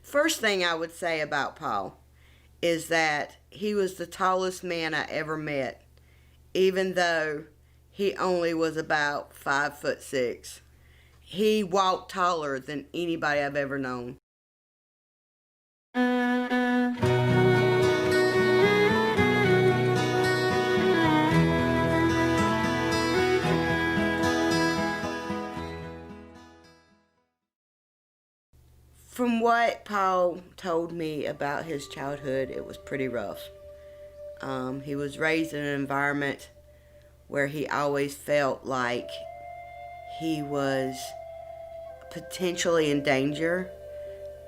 First thing I would say about Paul is that he was the tallest man I ever met, even though he only was about 5'6". He walked taller than anybody I've ever known. From what Paul told me about his childhood, it was pretty rough. He was raised in an environment where he always felt like he was potentially in danger.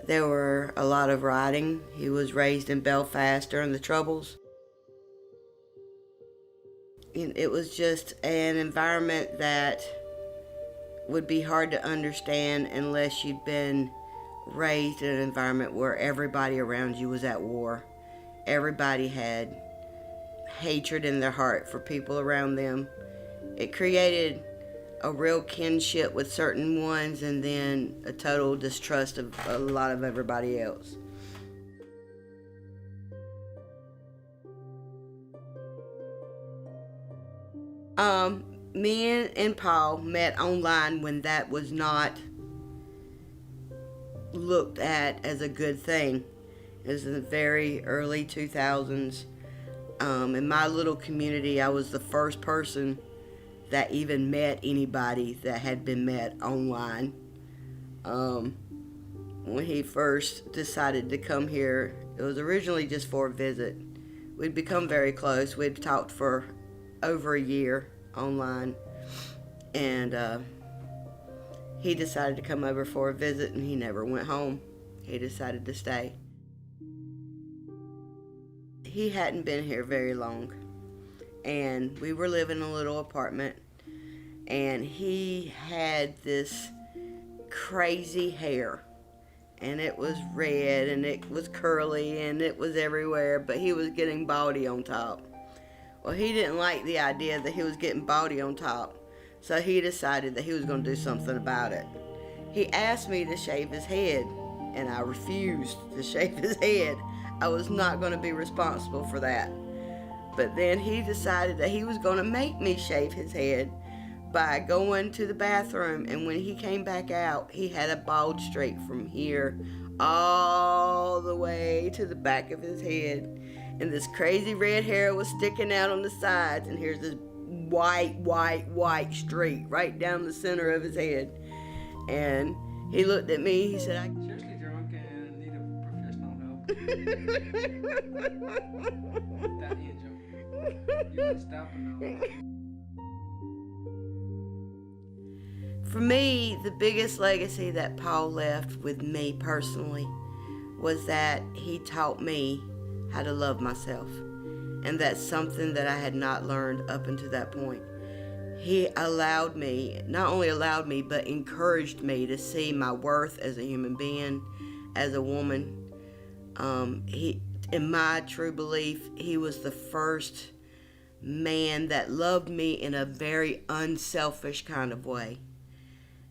There were a lot of rioting. He was raised in Belfast during the Troubles. It was just an environment that would be hard to understand unless you'd been raised in an environment where everybody around you was at war. Everybody had hatred in their heart for people around them. It created a real kinship with certain ones and then a total distrust of a lot of everybody else. Me and Paul met online when that was not looked at as a good thing. It was in the very early 2000s. In my little community, I was the first person that even met anybody that had been met online. When he first decided to come here, it was originally just for a visit. We'd become very close. We'd talked for over a year online, and he decided to come over for a visit, and he never went home. He decided to stay. He hadn't been here very long, and we were living in a little apartment, and he had this crazy hair, and it was red, and it was curly, and it was everywhere, but he was getting baldy on top. Well, he didn't like the idea that he was getting baldy on top, so he decided that he was going to do something about it. He asked me to shave his head, and I refused to shave his head. I was not going to be responsible for that. But then he decided that he was going to make me shave his head by going to the bathroom, and when he came back out, he had a bald streak from here all the way to the back of his head, and this crazy red hair was sticking out on the sides, and here's this white streak right down the center of his head. And he looked at me, he said, I'm seriously drunk and need a professional help. That angel. You ain't stopping now. For me, the biggest legacy that Paul left with me personally was that he taught me how to love myself. And that's something that I had not learned up until that point. He allowed me, not only allowed me, but encouraged me to see my worth as a human being, as a woman. In my true belief, he was the first man that loved me in a very unselfish kind of way.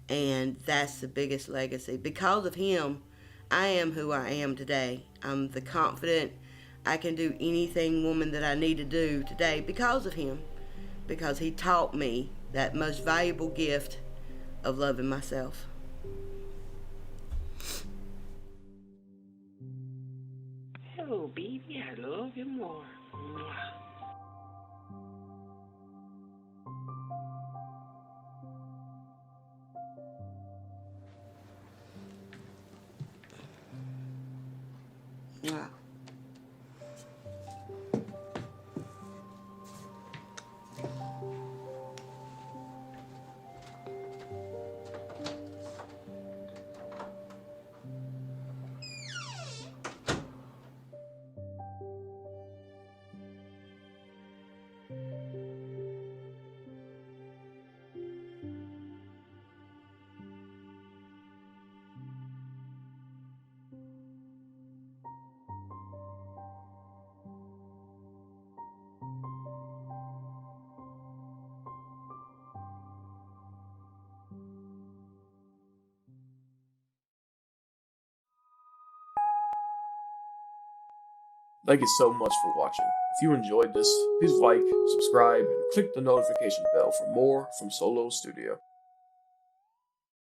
And that's the biggest legacy. Because of him, I am who I am today. I'm the confident, I can do anything woman that I need to do today because of him. Because he taught me that most valuable gift of loving myself. Hello, baby. I love you more. Wow. Thank you so much for watching. If you enjoyed this, please like, subscribe, and click the notification bell for more from Solo Studio.